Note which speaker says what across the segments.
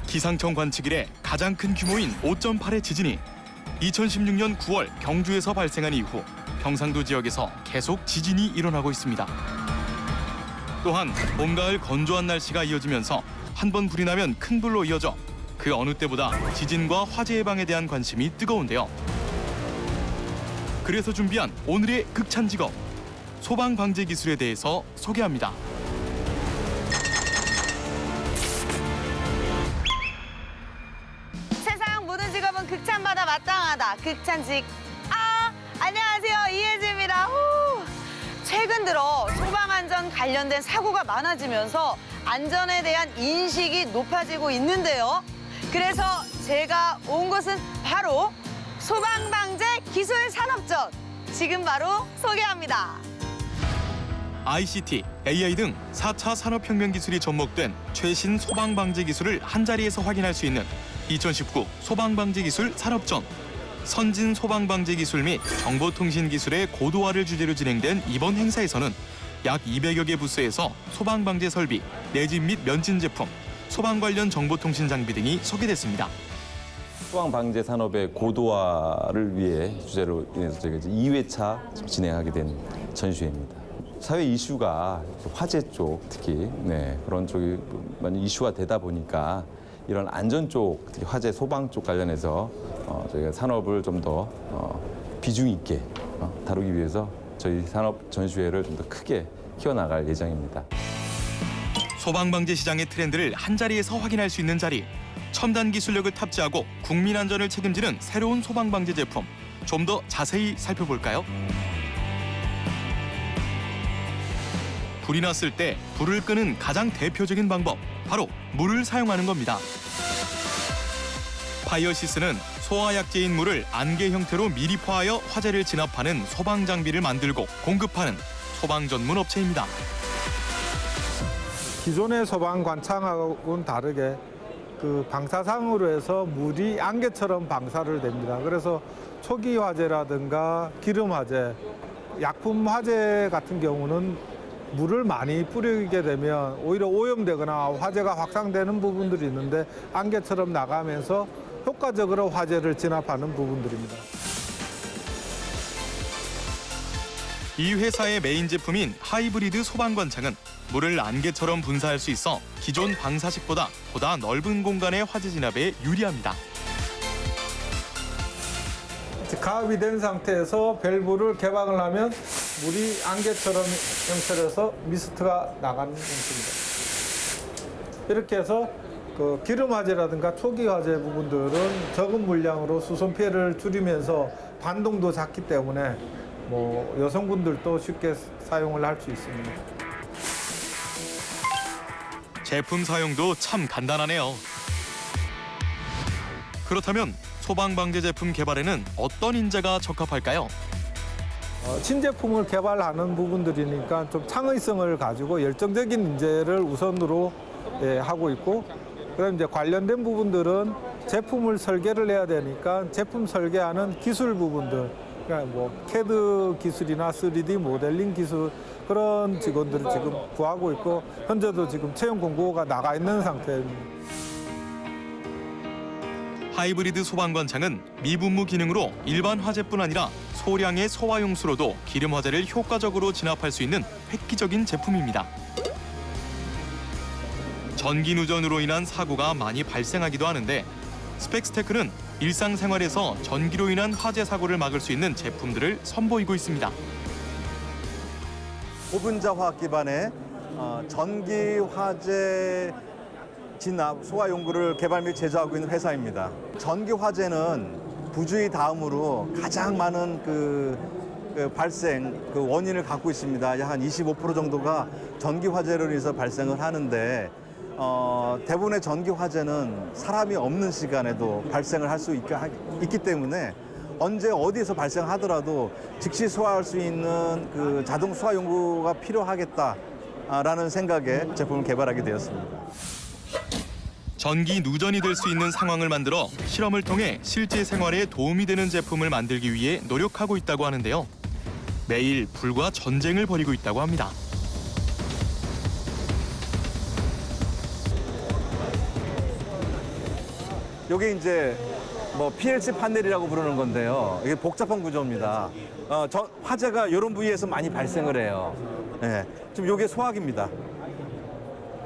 Speaker 1: 기상청 관측 이래 가장 큰 규모인 5.8의 지진이 2016년 9월 경주에서 발생한 이후 경상도 지역에서 계속 지진이 일어나고 있습니다. 또한 봄, 가을 건조한 날씨가 이어지면서 한 번 불이 나면 큰 불로 이어져 그 어느 때보다 지진과 화재 예방에 대한 관심이 뜨거운데요. 그래서 준비한 오늘의 극찬 직업, 소방 방제 기술에 대해서 소개합니다.
Speaker 2: 세상 모든 직업은 극찬받아 마땅하다. 극찬직. 안녕하세요. 이혜지입니다. 후. 최근 들어 소방안전 관련된 사고가 많아지면서 안전에 대한 인식이 높아지고 있는데요. 그래서 제가 온 곳은 바로 소방방제 기술산업전. 지금 바로 소개합니다.
Speaker 1: ICT, AI 등 4차 산업혁명 기술이 접목된 최신 소방방제 기술을 한자리에서 확인할 수 있는 2019 소방방제기술 산업전. 선진 소방방제 기술 및 정보통신 기술의 고도화를 주제로 진행된 이번 행사에서는 약 200여 개 부스에서 소방방제 설비, 내진 및 면진 제품, 소방 관련 정보통신 장비 등이 소개됐습니다.
Speaker 3: 소방방제 산업의 고도화를 위해 주제로 인해서 저희가 이제 2회차 진행하게 된 전시회입니다. 사회 이슈가 화재 쪽 특히 그런 쪽이 많이 이슈가 되다 보니까 이런 안전 쪽, 특히 화재 소방 쪽 관련해서 저희가 산업을 좀 더 비중 있게 다루기 위해서 저희 산업 전시회를 좀 더 크게 키워나갈 예정입니다.
Speaker 1: 소방방제 시장의 트렌드를 한자리에서 확인할 수 있는 자리. 첨단 기술력을 탑재하고 국민 안전을 책임지는 새로운 소방방제 제품. 좀 더 자세히 살펴볼까요? 불이 났을 때 불을 끄는 가장 대표적인 방법, 바로 물을 사용하는 겁니다. 파이어시스는 소화약제인 물을 안개 형태로 미리 포하여 화재를 진압하는 소방 장비를 만들고 공급하는 소방 전문 업체입니다.
Speaker 4: 기존의 소방 관창하고는 다르게 그 방사상으로 해서 물이 안개처럼 방사를 됩니다. 그래서 초기 화재라든가 기름 화재, 약품 화재 같은 경우는 물을 많이 뿌리게 되면 오히려 오염되거나 화재가 확산되는 부분들이 있는데 안개처럼 나가면서 효과적으로 화재를 진압하는 부분들입니다.
Speaker 1: 이 회사의 메인 제품인 하이브리드 소방관창은 물을 안개처럼 분사할 수 있어 기존 방사식보다 보다 넓은 공간의 화재 진압에 유리합니다.
Speaker 4: 가압이 된 상태에서 밸브를 개방을 하면 물이 안개처럼 형태로서 미스트가 나가는 형태입니다. 이렇게 해서 그 기름 화재라든가 초기 화재 부분들은 적은 물량으로 수송 피해를 줄이면서 반동도 작기 때문에 여성분들도 쉽게 사용을 할 수 있습니다.
Speaker 1: 제품 사용도 참 간단하네요. 그렇다면 소방방제 제품 개발에는 어떤 인재가 적합할까요?
Speaker 4: 신제품을 개발하는 부분들이니까 좀 창의성을 가지고 열정적인 인재를 우선으로 하고 있고, 그다음 이제 관련된 부분들은 제품을 설계를 해야 되니까 제품 설계하는 기술 부분들, 그러니까 CAD 기술이나 3D 모델링 기술 그런 직원들을 지금 구하고 있고 현재도 지금 채용 공고가 나가 있는 상태입니다.
Speaker 1: 하이브리드 소방관창은 미분무 기능으로 일반 화재뿐 아니라 소량의 소화용수로도 기름 화재를 효과적으로 진압할 수 있는 획기적인 제품입니다. 전기 누전으로 인한 사고가 많이 발생하기도 하는데 스펙스테크는 일상생활에서 전기로 인한 화재 사고를 막을 수 있는 제품들을 선보이고 있습니다.
Speaker 5: 고분자 화학 기반의 전기 화재 진압 소화 용구를 개발 및 제조하고 있는 회사입니다. 전기 화재는 부주의 다음으로 가장 많은 발생 원인을 갖고 있습니다. 약 한 25% 정도가 전기 화재로 인해서 발생을 하는데 대부분의 전기 화재는 사람이 없는 시간에도 발생을 할 수 있기 때문에 언제 어디에서 발생하더라도 즉시 소화할 수 있는 자동 소화 용구가 필요하겠다라는 생각에 제품을 개발하게 되었습니다.
Speaker 1: 전기 누전이 될 수 있는 상황을 만들어 실험을 통해 실제 생활에 도움이 되는 제품을 만들기 위해 노력하고 있다고 하는데요. 매일 불과 전쟁을 벌이고 있다고 합니다.
Speaker 5: 요게 이제 뭐 PLC 판넬이라고 부르는 건데요. 이게 복잡한 구조입니다. 화재가 이런 부위에서 많이 발생을 해요. 예, 지금 요게 소화기입니다.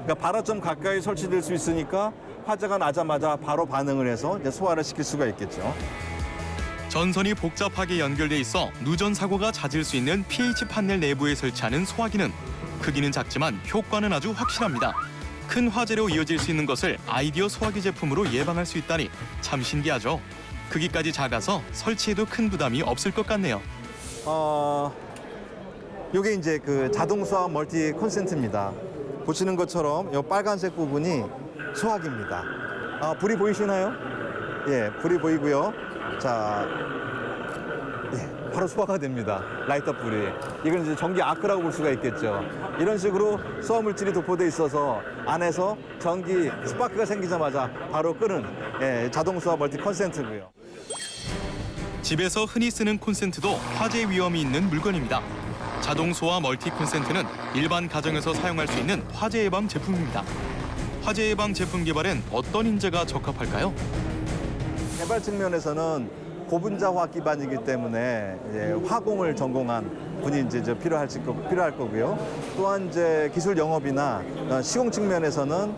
Speaker 5: 그러니까 발화점 가까이 설치될 수 있으니까 화재가 나자마자 바로 반응을 해서 이제 소화를 시킬 수가 있겠죠.
Speaker 1: 전선이 복잡하게 연결돼 있어 누전 사고가 잦을 수 있는 pH 판넬 내부에 설치하는 소화기는 크기는 작지만 효과는 아주 확실합니다. 큰 화재로 이어질 수 있는 것을 아이디어 소화기 제품으로 예방할 수 있다니 참 신기하죠. 크기까지 작아서 설치해도 큰 부담이 없을 것 같네요.
Speaker 5: 요게 이제 그 자동 소화 멀티 콘센트입니다. 보시는 것처럼 이 빨간색 부분이 소화기입니다. 불이 보이시나요? 예, 불이 보이고요. 자, 예, 바로 소화가 됩니다. 라이터 불이. 이건 이제 전기 아크라고 볼 수가 있겠죠. 이런 식으로 소화 물질이 도포돼 있어서 안에서 전기 스파크가 생기자마자 바로 끄는 자동 소화 멀티 콘센트고요.
Speaker 1: 집에서 흔히 쓰는 콘센트도 화재 위험이 있는 물건입니다. 자동 소화 멀티 콘센트는 일반 가정에서 사용할 수 있는 화재 예방 제품입니다. 화재 예방 제품 개발엔 어떤 인재가 적합할까요?
Speaker 5: 개발 측면에서는 고분자화 기반이기 때문에 이제 화공을 전공한 분이 이제 필요할 거고요. 또한 이제 기술 영업이나 시공 측면에서는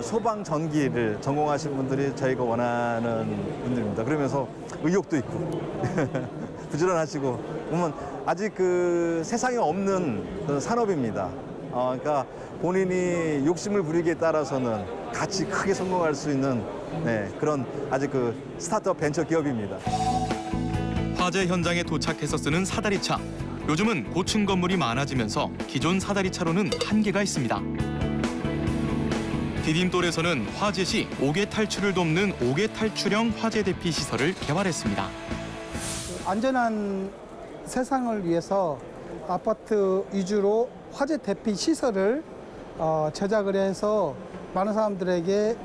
Speaker 5: 소방 전기를 전공하신 분들이 저희가 원하는 분들입니다. 그러면서 의욕도 있고 부지런하시고 보면 아직 그 세상에 없는 그런 산업입니다. 그러니까 본인이 욕심을 부리기에 따라서는 같이 크게 성공할 수 있는 그런 아직 그 스타트업 벤처 기업입니다.
Speaker 1: 화재 현장에 도착해서 쓰는 사다리차. 요즘은 고층 건물이 많아지면서 기존 사다리차로는 한계가 있습니다. 디딤돌에서는 화재 시 옥외 탈출을 돕는 옥외 탈출형 화재 대피 시설을 개발했습니다.
Speaker 6: 안전한 세상을 위해서 아파트 위주로 화재 대피 시설을 제작을 해서 많은 사람들에게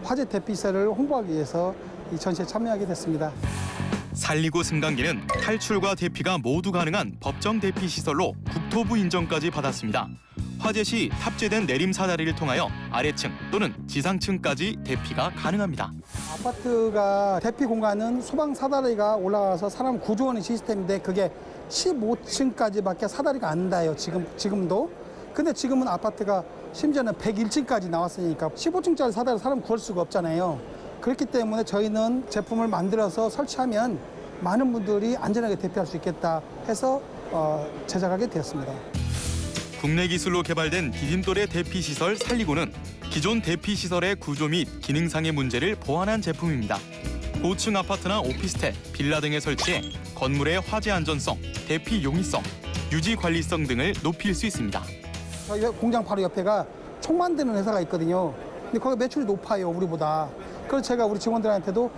Speaker 6: 화재 대피 시설을 홍보하기 위해서 이 전시에 참여하게 됐습니다.
Speaker 1: 살리고 승강기는 탈출과 대피가 모두 가능한 법정 대피 시설로 국토부 인정까지 받았습니다. 화재 시 탑재된 내림 사다리를 통하여 아래층 또는 지상층까지 대피가 가능합니다.
Speaker 6: 아파트가 대피 공간은 소방 사다리가 올라가서 사람 구조하는 시스템인데 그게 15층까지밖에 사다리가 안 닿아요. 지금도. 근데 지금은 아파트가 심지어는 101층까지 나왔으니까 15층짜리 사다리 사람 구할 수가 없잖아요. 그렇기 때문에 저희는 제품을 만들어서 설치하면 많은 분들이 안전하게 대피할 수 있겠다 해서 제작하게 되었습니다.
Speaker 1: 국내 기술로 개발된 디딤돌의 대피 시설 살리고는 기존 대피 시설의 구조 및 기능상의 문제를 보완한 제품입니다. 고층 아파트나 오피스텔, 빌라 등에 설치해 건물의 화재 안전성, 대피 용이성, 유지 관리성 등을 높일 수 있습니다.
Speaker 6: 저희 공장 바로 옆에가 총 만드는 회사가 있거든요. 근데 거기 매출이 높아요, 우리보다. 그래서 제가 우리 직원들한테도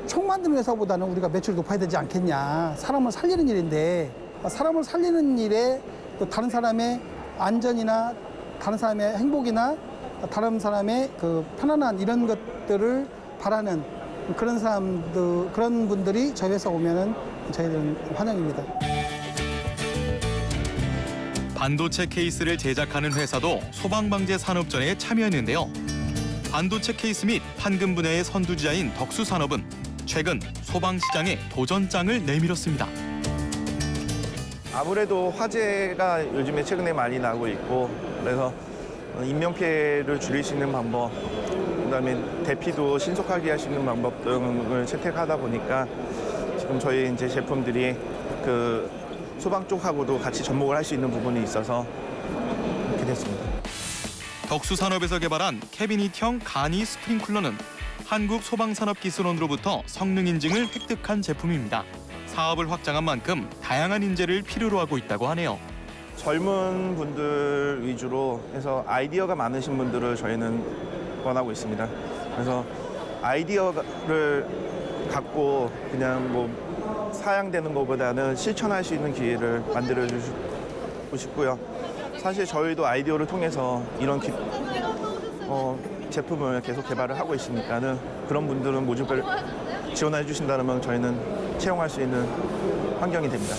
Speaker 6: 총 만드는 회사보다는 우리가 매출이 높아야 되지 않겠냐. 사람을 살리는 일인데 사람을 살리는 일에 또 다른 사람의 안전이나 다른 사람의 행복이나 다른 사람의 그 편안한 이런 것들을 바라는 그런 분들이 저희 회사 오면은 저희들은 환영입니다.
Speaker 1: 반도체 케이스를 제작하는 회사도 소방방재 산업전에 참여했는데요. 반도체 케이스 및 판금 분야의 선두주자인 덕수산업은 최근 소방시장에 도전장을 내밀었습니다.
Speaker 7: 아무래도 화재가 요즘에 최근에 많이 나고 있고 그래서 인명피해를 줄일 수 있는 방법, 그다음에 대피도 신속하게 할 수 있는 방법 등을 채택하다 보니까 지금 저희 이제 제품들이 그 소방 쪽하고도 같이 접목을 할 수 있는 부분이 있어서 이렇게 됐습니다.
Speaker 1: 덕수산업에서 개발한 캐비닛형 간이 스프링클러는 한국소방산업기술원으로부터 성능 인증을 획득한 제품입니다. 사업을 확장한 만큼 다양한 인재를 필요로 하고 있다고 하네요.
Speaker 7: 젊은 분들 위주로 해서 아이디어가 많으신 분들을 저희는 원하고 있습니다. 그래서 아이디어를 갖고 그냥 뭐 사양되는 것보다는 실천할 수 있는 기회를 만들어주고 싶고요. 사실 저희도 아이디어를 통해서 이런 제품을 계속 개발을 하고 있으니까는 그런 분들은 모집을 지원해 주신다면 저희는 채용할 수 있는 환경이 됩니다.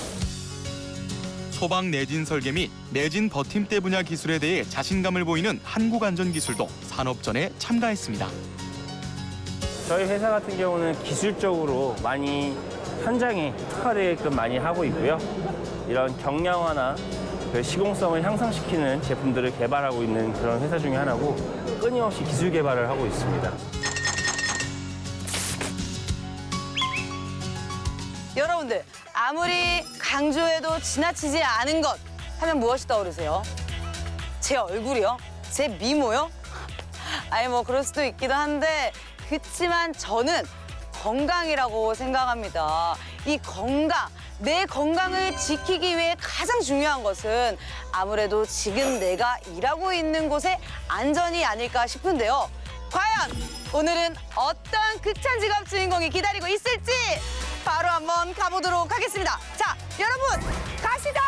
Speaker 1: 소방 내진 설계 및 내진 버팀대 분야 기술에 대해 자신감을 보이는 한국안전기술도 산업전에 참가했습니다.
Speaker 8: 저희 회사 같은 경우는 기술적으로 많이 현장에 특화되게끔 많이 하고 있고요. 이런 경량화나 그 시공성을 향상시키는 제품들을 개발하고 있는 그런 회사 중에 하나고 끊임없이 기술 개발을 하고 있습니다.
Speaker 2: 여러분들 아무리 강조해도 지나치지 않은 것 하면 무엇이 떠오르세요? 제 얼굴이요? 제 미모요? 아니 뭐 그럴 수도 있기도 한데 그치만 저는 건강이라고 생각합니다. 이 건강, 내 건강을 지키기 위해 가장 중요한 것은 아무래도 지금 내가 일하고 있는 곳의 안전이 아닐까 싶은데요. 과연 오늘은 어떤 극찬 직업 주인공이 기다리고 있을지 바로 한번 가보도록 하겠습니다. 자, 여러분 가시죠!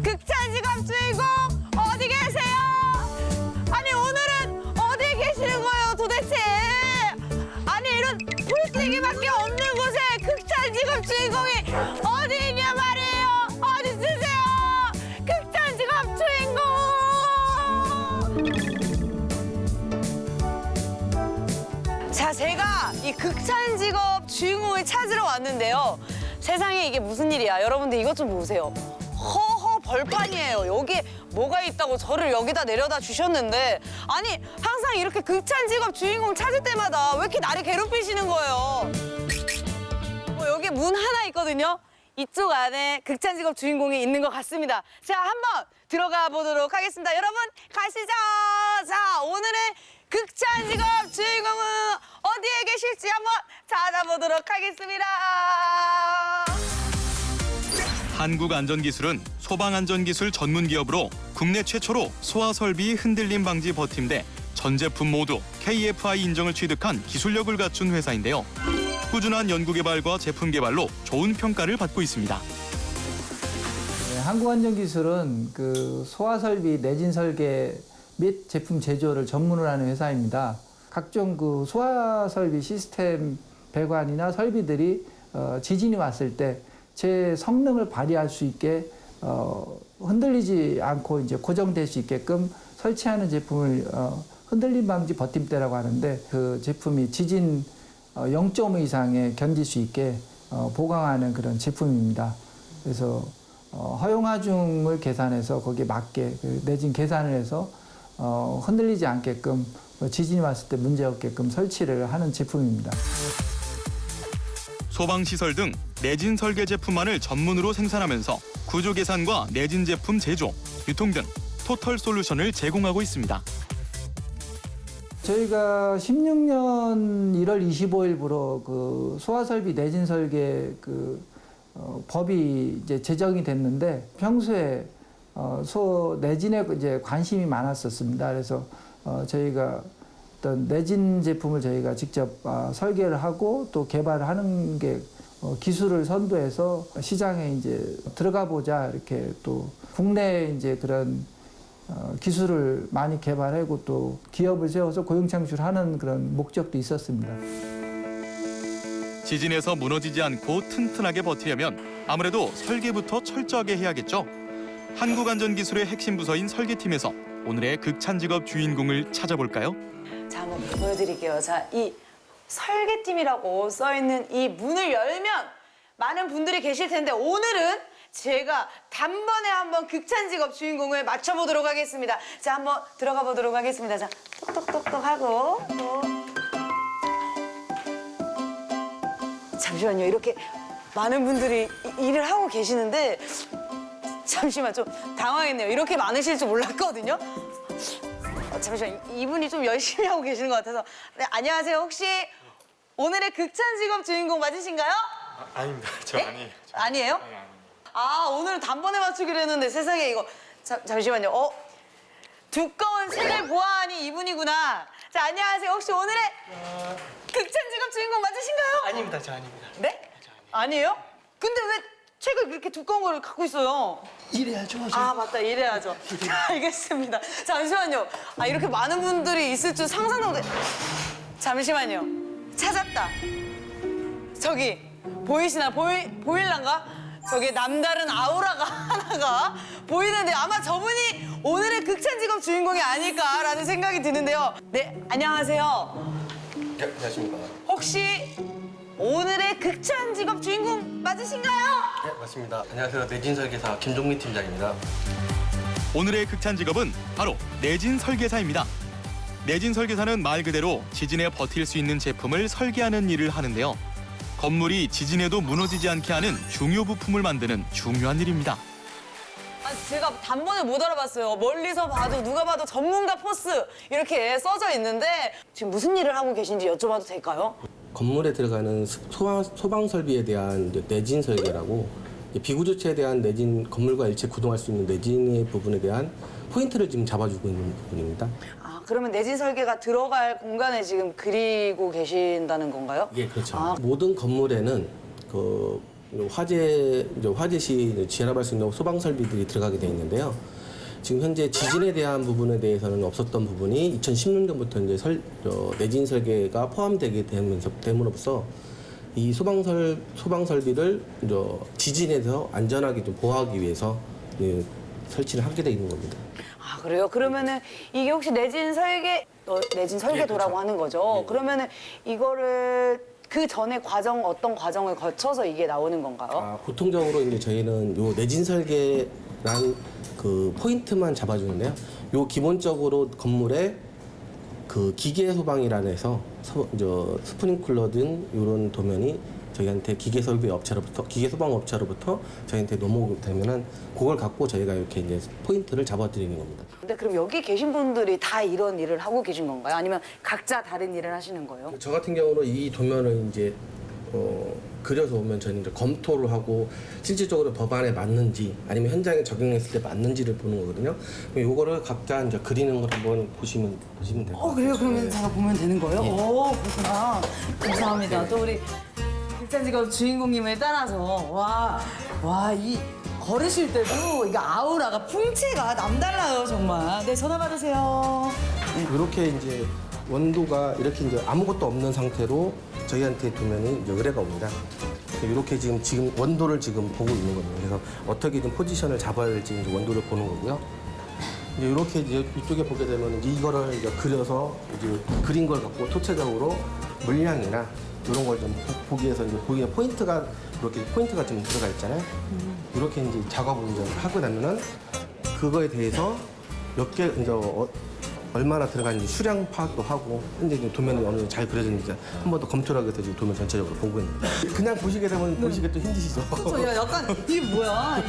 Speaker 2: 극찬 직업 주인공 어디 계세요? 아니 오늘은 어디 계시는 거예요 도대체? 아니 이런 풀떼기밖에 없는 곳에 극찬 직업 주인공이 어디 있냐 말이에요? 어디 있으세요? 극찬 직업 주인공! 자, 제가 이 극찬 직업 주인공을 찾으러 왔는데요. 세상에 이게 무슨 일이야. 여러분들 이것 좀 보세요. 허허 벌판이에요. 여기 뭐가 있다고 저를 여기다 내려다 주셨는데 아니 항상 이렇게 극찬 직업 주인공 찾을 때마다 왜 이렇게 나를 괴롭히시는 거예요? 여기 문 하나 있거든요. 이쪽 안에 극찬 직업 주인공이 있는 것 같습니다. 자, 한번 들어가 보도록 하겠습니다. 여러분 가시죠. 자, 오늘의 극찬 직업 주인공은 어디에 계실지 한번 찾아보도록 하겠습니다.
Speaker 1: 한국안전기술은 소방안전기술 전문기업으로 국내 최초로 소화설비 흔들림 방지 버팀대 전 제품 모두 KFI 인정을 취득한 기술력을 갖춘 회사인데요. 꾸준한 연구개발과 제품 개발로 좋은 평가를 받고 있습니다.
Speaker 9: 네, 한국안전기술은 그 소화설비 내진 설계 및 제품 제조를 전문으로 하는 회사입니다. 각종 그 소화설비 시스템 배관이나 설비들이 지진이 왔을 때 제 성능을 발휘할 수 있게 흔들리지 않고 이제 고정될 수 있게끔 설치하는 제품을 흔들림 방지 버팀대라고 하는데 그 제품이 지진 0.5 이상에 견딜 수 있게 보강하는 그런 제품입니다. 그래서 허용하중을 계산해서 거기에 맞게 내진 계산을 해서 흔들리지 않게끔 지진이 왔을 때 문제 없게끔 설치를 하는 제품입니다.
Speaker 1: 소방시설 등 내진 설계 제품만을 전문으로 생산하면서 구조 계산과 내진 제품 제조, 유통 등 토털 솔루션을 제공하고 있습니다.
Speaker 9: 저희가 16년 1월 25일부로 그 소화설비 내진 설계 법이 이제 제정이 됐는데 평소에 내진에 이제 관심이 많았었습니다. 그래서 저희가 어떤 내진 제품을 저희가 직접 설계를 하고 또 개발을 하는 게 기술을 선도해서 시장에 이제 들어가 보자 이렇게 또 국내에 이제 그런 기술을 많이 개발하고 또 기업을 세워서 고용 창출하는 그런 목적도 있었습니다.
Speaker 1: 지진에서 무너지지 않고 튼튼하게 버티려면 아무래도 설계부터 철저하게 해야겠죠. 한국안전기술의 핵심 부서인 설계팀에서 오늘의 극찬 직업 주인공을 찾아볼까요?
Speaker 2: 자, 한번 보여드릴게요. 자, 이 설계팀이라고 써있는 이 문을 열면 많은 분들이 계실 텐데 오늘은 제가 단번에 한번 극찬 직업 주인공을 맞춰보도록 하겠습니다. 자, 한번 들어가 보도록 하겠습니다. 자, 똑똑똑똑 하고 또. 잠시만요. 이렇게 많은 분들이 일을 하고 계시는데 잠시만 좀 당황했네요. 이렇게 많으실 줄 몰랐거든요. 잠시만, 이분이 좀 열심히 하고 계시는 것 같아서. 네, 안녕하세요. 혹시 오늘의 극찬 직업 주인공 맞으신가요?
Speaker 10: 아닙니다. 저
Speaker 2: 네?
Speaker 10: 아니에요.
Speaker 2: 아니에요?
Speaker 10: 네, 아닙니다.
Speaker 2: 아, 오늘은 단번에 맞추기로 했는데 세상에 이거. 잠시만요. 두꺼운 책을 보아하니 이분이구나. 자, 안녕하세요. 혹시 오늘의 극찬 직업 주인공 맞으신가요?
Speaker 10: 아닙니다. 저 아닙니다.
Speaker 2: 네? 아니에요? 근데 왜 책을 그렇게 두꺼운 걸 갖고 있어요?
Speaker 6: 이래야죠.
Speaker 2: 아, 맞다. 이래야죠. 알겠습니다. 잠시만요. 이렇게 많은 분들이 있을 줄 상상도 못... 잠시만요. 찾았다. 저기 보이시나? 보일란가? 저기 남다른 아우라가 하나가 보이는데 아마 저분이 오늘의 극찬 극찬 직업 주인공이 아닐까라는 생각이 드는데요. 네, 안녕하세요.
Speaker 10: 네, 안녕하십니까.
Speaker 2: 혹시 오늘의 극찬 직업 주인공 맞으신가요?
Speaker 10: 네, 맞습니다. 안녕하세요. 내진 설계사 김종민 팀장입니다.
Speaker 1: 오늘의 극찬 직업은 바로 내진 설계사입니다. 내진 설계사는 말 그대로 지진에 버틸 수 있는 제품을 설계하는 일을 하는데요. 건물이 지진에도 무너지지 않게 하는 중요 부품을 만드는 중요한 일입니다.
Speaker 2: 아, 제가 단번에 못 알아봤어요. 멀리서 봐도 누가 봐도 전문가 포스 이렇게 써져 있는데 지금 무슨 일을 하고 계신지 여쭤봐도 될까요?
Speaker 10: 건물에 들어가는 소방 설비에 대한 이제 내진 설계라고 비구조체에 대한 내진 건물과 일체 구동할 수 있는 내진의 부분에 대한 포인트를 지금 잡아주고 있는 부분입니다.
Speaker 2: 아, 그러면 내진 설계가 들어갈 공간을 지금 그리고 계신다는 건가요?
Speaker 10: 예, 그렇죠.
Speaker 2: 아.
Speaker 10: 모든 건물에는 그 화재 시 지연할 수 있는 소방 설비들이 들어가게 돼 있는데요. 지금 현재 지진에 대한 부분에 대해서는 없었던 부분이 2016년부터 이제 내진 설계가 포함되게 됨으로써 이 소방 설비를 이제 지진에서 안전하게 좀 보호하기 위해서 설치를 하게 돼 있는 겁니다.
Speaker 2: 아, 그래요? 그러면은 이게 혹시 내진 설계도라고
Speaker 10: 그렇죠.
Speaker 2: 하는 거죠? 그러면은 이거를 그 전에 어떤 과정을 거쳐서 이게 나오는 건가요?
Speaker 10: 보통적으로 이제 저희는 요 내진 설계란 그 포인트만 잡아주는데요. 요 기본적으로 건물에 그 기계 소방이라 해서 스프링클러 등 이런 도면이 저희한테 기계 소방 업체로부터 저희한테 넘어오게 되면은 그걸 갖고 저희가 이렇게 이제 포인트를 잡아드리는 겁니다.
Speaker 2: 근데 그럼 여기 계신 분들이 다 이런 일을 하고 계신 건가요? 아니면 각자 다른 일을 하시는 거예요?
Speaker 10: 저 같은 경우는 이 도면을 이제 그려서 오면 저는 이제 검토를 하고 실질적으로 법안에 맞는지 아니면 현장에 적용했을 때 맞는지를 보는 거거든요. 그럼 요거를 각자 이제 그리는 걸 한번 보시면 될 것 같아요.
Speaker 2: 그래요? 그러면
Speaker 10: 네.
Speaker 2: 제가 보면 되는 거예요?
Speaker 10: 예.
Speaker 2: 오, 그렇구나. 감사합니다. 또 우리 극찬 직업 주인공님을 따라서 이 걸으실 때도 이게 아우라가 풍채가 남달라요, 정말. 네, 전화 받으세요.
Speaker 10: 이렇게 이제 원도가 이렇게 이제 아무것도 없는 상태로 저희한테 두면은 이제 의뢰가 옵니다. 이렇게 지금 원도를 지금 보고 있는 거예요. 그래서 어떻게든 포지션을 잡아야 될지 이제 원도를 보는 거고요. 이제 이렇게 이제 이쪽에 보게 되면 이거를 이제 그려서 이제 그린 걸 갖고 토체적으로 물량이나 이런 걸 좀 보기 위해서 이제 거기에 포인트가 이렇게 포인트가 좀 들어가 있잖아요. 이렇게 이제 작업을 이제 하고 나면은 그거에 대해서 몇 개 이제 얼마나 들어가는지 수량 파악도 하고 현재 지금 도면이 어느 정도 잘 그려졌는지 한 번 더 검토를 하기 위해서 지금 도면 전체적으로 보고 있는 거예요. 그냥 보시게 되면 보시기 또 힘드시죠.
Speaker 2: 저 약간 이게 뭐야?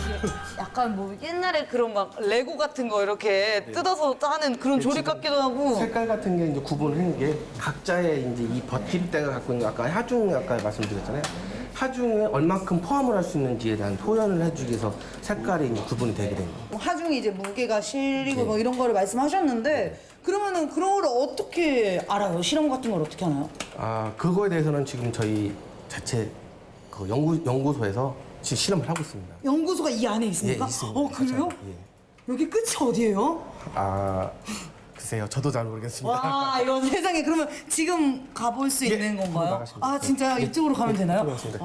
Speaker 2: 약간 뭐 옛날에 그런 막 레고 같은 거 이렇게 뜯어서 하는 그런 조립 같기도 하고.
Speaker 10: 색깔 같은 게 이제 구분하는 게 각자의 이제 이 버팀대가 갖고 있는 아까 하중 아까 말씀드렸잖아요. 하중에 얼마큼 포함을 할 수 있는지에 대한 표현을 해주기 위해서 색깔이 이제 구분이 되게 된 거예요.
Speaker 2: 하중이 이제 무게가 실리고 뭐 이런 거를 말씀하셨는데 그러면은 그런 거를 어떻게 알아요? 실험 같은 걸 어떻게 하나요?
Speaker 10: 그거에 대해서는 지금 저희 자체 그 연구소에서 지금 실험을 하고 있습니다.
Speaker 2: 연구소가 이 안에 있습니까?
Speaker 10: 예, 있습니다.
Speaker 2: 그래요?
Speaker 10: 맞아요. 예.
Speaker 2: 여기 끝이 어디예요?
Speaker 10: 글쎄요, 저도 잘 모르겠습니다.
Speaker 2: 와, 이거 세상에. 그러면 지금 가볼 수 있는 건가요?
Speaker 10: 나가시면 돼요.
Speaker 2: 진짜 이쪽으로 가면 되나요?
Speaker 10: 들어가겠습니다.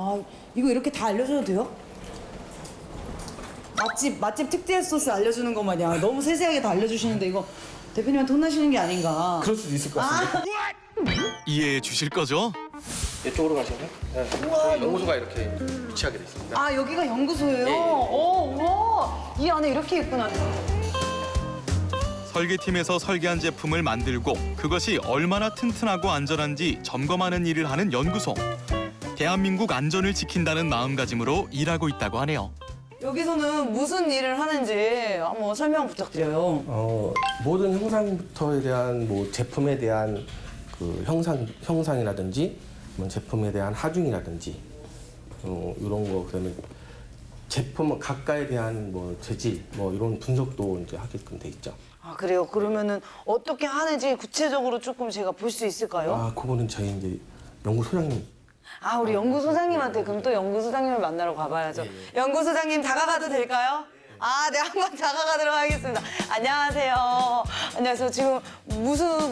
Speaker 2: 이거 이렇게 다 알려줘도 돼요? 맛집 특제 소스 알려주는 것 마냥 너무 세세하게 다 알려주시는데 이거 대표님한테 혼나시는 게 아닌가.
Speaker 10: 그럴 수도 있을 것 같습니다.
Speaker 1: 이해해 주실 거죠?
Speaker 10: 이쪽으로 가시면 저희 연구소가 이렇게 위치하게 돼 있습니다.
Speaker 2: 여기가 연구소예요?
Speaker 10: 예.
Speaker 2: 우와, 이 안에 이렇게 있구나.
Speaker 1: 설계팀에서 설계한 제품을 만들고 그것이 얼마나 튼튼하고 안전한지 점검하는 일을 하는 연구소. 대한민국 안전을 지킨다는 마음가짐으로 일하고 있다고 하네요.
Speaker 2: 여기서는 무슨 일을 하는지 한번 설명 부탁드려요.
Speaker 10: 모든 형상부터에 대한 뭐 제품에 대한 그 형상이라든지 뭐 제품에 대한 하중이라든지 이런 거 그다음에 제품 각각에 대한 뭐 재질 뭐 이런 분석도 이제 하게끔 돼 있죠.
Speaker 2: 그래요? 그러면은 어떻게 하는지 구체적으로 조금 제가 볼 수 있을까요?
Speaker 10: 그거는 저희 이제 연구소장님.
Speaker 2: 우리 연구소장님한테 그럼 또 연구소장님을 만나러 가봐야죠. 연구소장님 다가가도 될까요? 네, 한번 다가가도록 하겠습니다. 안녕하세요. 안녕하세요. 지금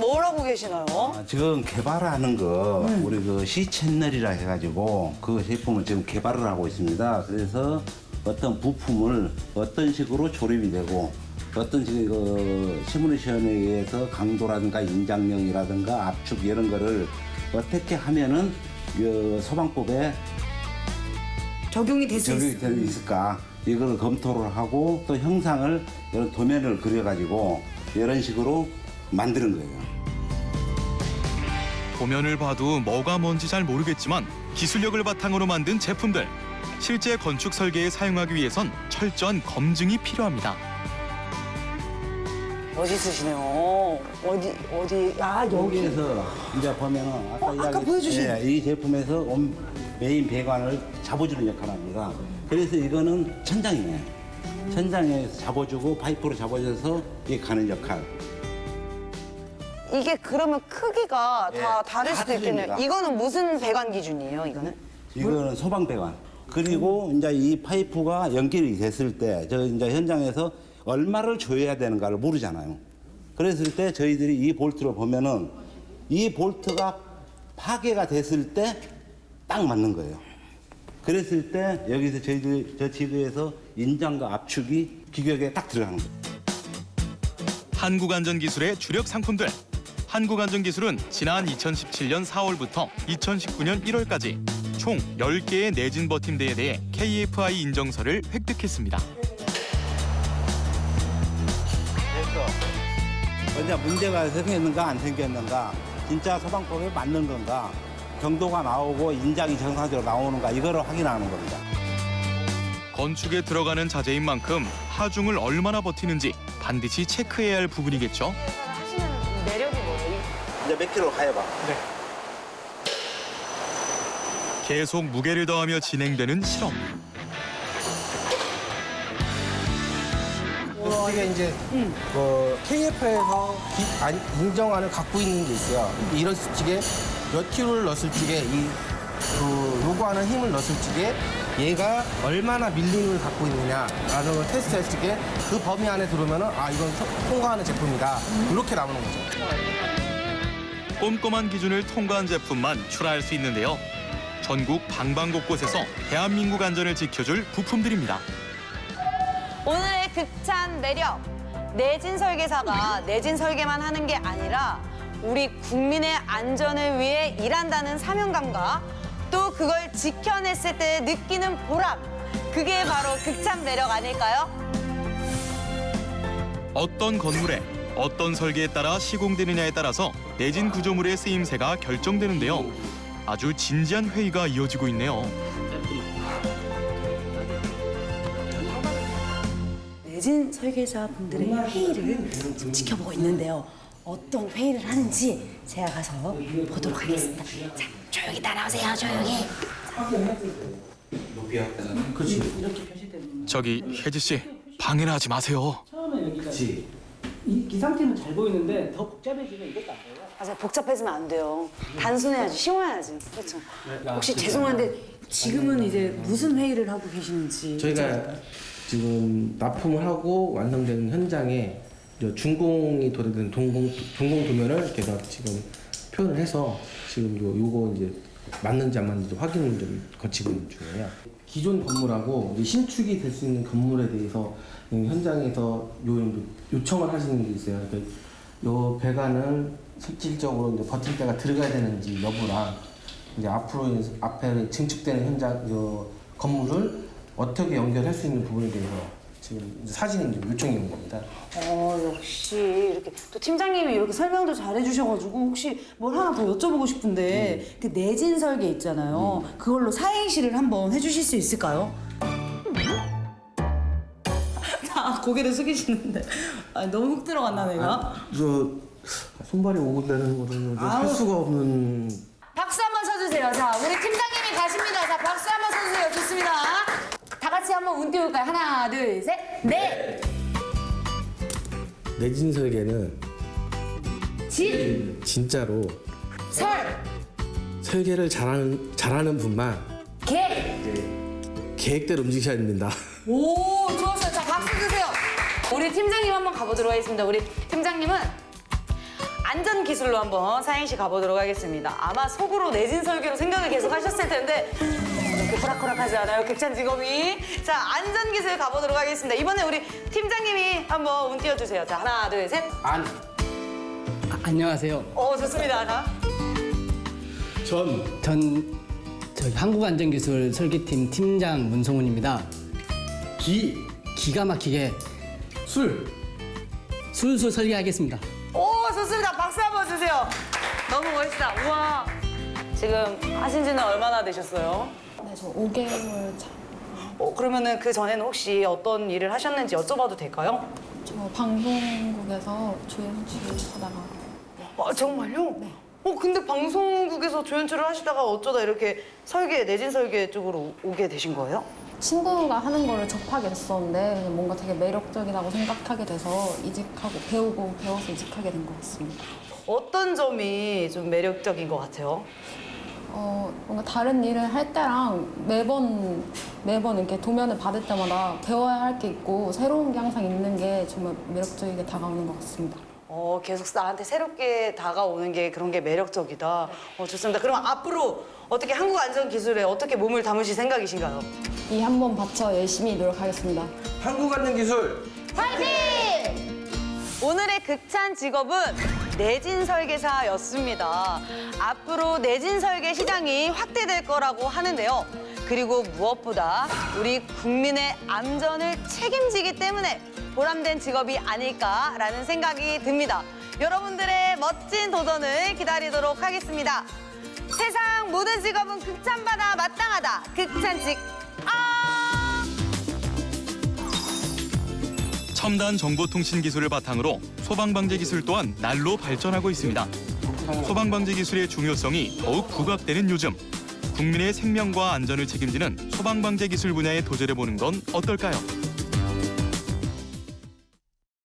Speaker 2: 뭘 하고 계시나요?
Speaker 11: 지금 개발하는 거 우리 그 C 채널이라 해가지고 그 제품을 지금 개발을 하고 있습니다. 그래서 어떤 부품을 어떤 식으로 조립이 되고 어떤 그 시뮬레이션에 의해서 강도라든가 인장력이라든가 압축 이런 거를 어떻게 하면은 그 소방법에
Speaker 2: 적용이 될 수
Speaker 11: 적용이 될 수 있을까 이걸 검토를 하고 또 형상을 이런 도면을 그려가지고 이런 식으로 만드는 거예요.
Speaker 1: 도면을 봐도 뭐가 뭔지 잘 모르겠지만 기술력을 바탕으로 만든 제품들. 실제 건축 설계에 사용하기 위해선 철저한 검증이 필요합니다.
Speaker 2: 멋있으시네요. 어디? 아, 여기.
Speaker 11: 여기에서 이제 보면은 아까
Speaker 2: 보여주신.
Speaker 11: 이 제품에서 메인 배관을 잡아주는 역할을 합니다. 그래서 이거는 천장이에요. 천장에서 잡아주고 파이프로 잡아줘서 이게 가는 역할.
Speaker 2: 이게 그러면 크기가 다 다를
Speaker 11: 다
Speaker 2: 수도 있겠네요.
Speaker 11: 틀립니다.
Speaker 2: 이거는 무슨 배관 기준이에요, 이거는?
Speaker 11: 이거는 소방 배관. 그리고 이제 이 파이프가 연결이 됐을 때 저 이제 현장에서 얼마를 조여야 되는가를 모르잖아요. 그랬을 때 저희들이 이 볼트를 보면은 이 볼트가 파괴가 됐을 때 딱 맞는 거예요. 그랬을 때 여기서 저희들 저 지구에서 인장과 압축이 규격에 딱 들어가는 거예요.
Speaker 1: 한국안전기술의 주력 상품들. 한국안전기술은 지난 2017년 4월부터 2019년 1월까지 총 10개의 내진 버팀대에 대해 KFI 인정서를 획득했습니다.
Speaker 11: 언제 문제가 생겼는가 안 생겼는가, 진짜 소방법에 맞는 건가, 경도가 나오고 인장이 정상적으로 나오는가 이거를 확인하는 겁니다.
Speaker 1: 건축에 들어가는 자재인 만큼 하중을 얼마나 버티는지 반드시 체크해야 할 부분이겠죠.
Speaker 2: 하시는 매력이 뭐예요?
Speaker 11: 이제 몇 킬로 가해봐.
Speaker 1: 계속 무게를 더하며 진행되는 실험.
Speaker 10: 이게 이제 KF에서 인정안을 갖고 있는 게 있어요. 이런 수칙에 몇 킬로를 넣었을 적에 요구하는 힘을 넣었을 적에 얘가 얼마나 밀림을 갖고 있느냐라는 걸 테스트했을 적에 그 범위 안에 들어오면은 이건 통과하는 제품이다. 이렇게 나오는 거죠.
Speaker 1: 꼼꼼한 기준을 통과한 제품만 출하할 수 있는데요. 전국 방방곳곳에서 대한민국 안전을 지켜줄 부품들입니다.
Speaker 2: 오늘의 극찬 매력. 내진 설계사가 내진 설계만 하는 게 아니라 우리 국민의 안전을 위해 일한다는 사명감과 또 그걸 지켜냈을 때 느끼는 보람. 그게 바로 극찬 매력 아닐까요?
Speaker 1: 어떤 건물에 어떤 설계에 따라 시공되느냐에 따라서 내진 구조물의 쓰임새가 결정되는데요. 아주 진지한 회의가 이어지고 있네요.
Speaker 2: 내진 설계사분들의 회의를 지금 지켜보고 있는데요. 어떤 회의를 하는지 제가 가서 보도록 하겠습니다. 자, 조용히 따라오세요, 조용히.
Speaker 1: 저기 혜지 씨, 방해나 하지 마세요.
Speaker 12: 처음에 여기가 이 상태는 잘 보이는데 더 복잡해지면 이것도 안 돼요.
Speaker 2: 맞아요, 복잡해지면 안 돼요. 단순해야지, 쉬워야지. 그렇죠. 혹시 죄송한데 지금은 이제 무슨 회의를 하고 계시는지.
Speaker 10: 저희가 지금 납품을 하고 완성된 현장에 준공이 도래된 동공 도면을 이렇게 지금 표현을 해서 지금 요거 이제 맞는지 안 맞는지 확인을 좀 거치고 있는 중이에요. 기존 건물하고 이제 신축이 될 수 있는 건물에 대해서 현장에서 요청을 하시는 게 있어요. 그러니까 요 배관을 실질적으로 이제 버팀대가 들어가야 되는지 여부랑 이제 앞으로 앞에 증축되는 현장 건물을 어떻게 연결할 수 있는 부분에 대해서 지금 이제 사진이 요청이 온 겁니다.
Speaker 2: 역시 이렇게 또 팀장님이 이렇게 설명도 잘해주셔가지고 혹시 뭘 하나 더 여쭤보고 싶은데 그 내진 설계 있잖아요. 그걸로 사행시를 한번 해주실 수 있을까요? 고개를 숙이시는데 너무 훅 들어갔나 내가?
Speaker 10: 손발이 오근다는 거는 할 수가 없는.
Speaker 2: 박수 한번 쳐주세요. 자, 우리 팀장님이 가십니다. 자, 박수 한번 쳐주세요. 좋습니다. 다 같이 한번 운 띄울까요? 하나, 둘, 셋, 넷!
Speaker 10: 내진 설계는 진짜로 설계를 잘하는 분만 계획대로 움직이셔야 됩니다.
Speaker 2: 오, 좋았어요. 자, 박수 주세요. 우리 팀장님 한번 가보도록 하겠습니다. 우리 팀장님은 안전기술로 한번 사행시 가보도록 하겠습니다. 아마 속으로 내진 설계로 생각을 계속 하셨을 텐데 이렇게 호락호락하지 않아요, 극찬 직업이. 자, 안전기술 가보도록 하겠습니다. 이번에 우리 팀장님이 한번 운 띄워주세요. 자, 하나, 둘, 셋.
Speaker 12: 안녕하세요.
Speaker 2: 좋습니다. 자.
Speaker 12: 저희 한국안전기술 설계팀 팀장 문성훈입니다. 기가 막히게 술술 설계하겠습니다.
Speaker 2: 좋습니다. 박수 한번 주세요. 너무 멋있다. 우와. 지금 하신 지는 얼마나 되셨어요?
Speaker 13: 네, 저 5개월 차.
Speaker 2: 그러면은 그 전에는 혹시 어떤 일을 하셨는지 여쭤봐도 될까요?
Speaker 13: 저 방송국에서 조연출 하다가.
Speaker 2: 정말요? 네. 근데 방송국에서 조연출을 하시다가 어쩌다 이렇게 내진 설계 쪽으로 오게 되신 거예요?
Speaker 13: 친구가 하는 거를 접하게 됐었는데 뭔가 되게 매력적이라고 생각하게 돼서 이직하고 배워서 이직하게 된 것 같습니다.
Speaker 2: 어떤 점이 좀 매력적인 것 같아요?
Speaker 13: 뭔가 다른 일을 할 때랑 매번 이렇게 도면을 받을 때마다 배워야 할 게 있고 새로운 게 항상 있는 게 정말 매력적이게 다가오는 것 같습니다.
Speaker 2: 계속 나한테 새롭게 다가오는 게 그런 게 매력적이다. 좋습니다. 그럼 앞으로 어떻게 한국안전기술에 어떻게 몸을 담으실 생각이신가요?
Speaker 13: 이 한 번 바쳐 열심히 노력하겠습니다.
Speaker 10: 한국안전기술
Speaker 2: 파이팅! 오늘의 극찬 직업은 내진 설계사였습니다. 앞으로 내진 설계 시장이 확대될 거라고 하는데요. 그리고 무엇보다 우리 국민의 안전을 책임지기 때문에 보람된 직업이 아닐까라는 생각이 듭니다. 여러분들의 멋진 도전을 기다리도록 하겠습니다. 세상 모든 직업은 극찬받아 마땅하다. 극찬직
Speaker 1: 첨단 정보통신 기술을 바탕으로 소방방재 기술 또한 날로 발전하고 있습니다. 소방방재 기술의 중요성이 더욱 부각되는 요즘, 국민의 생명과 안전을 책임지는 소방방재 기술 분야에 도전해보는 건 어떨까요?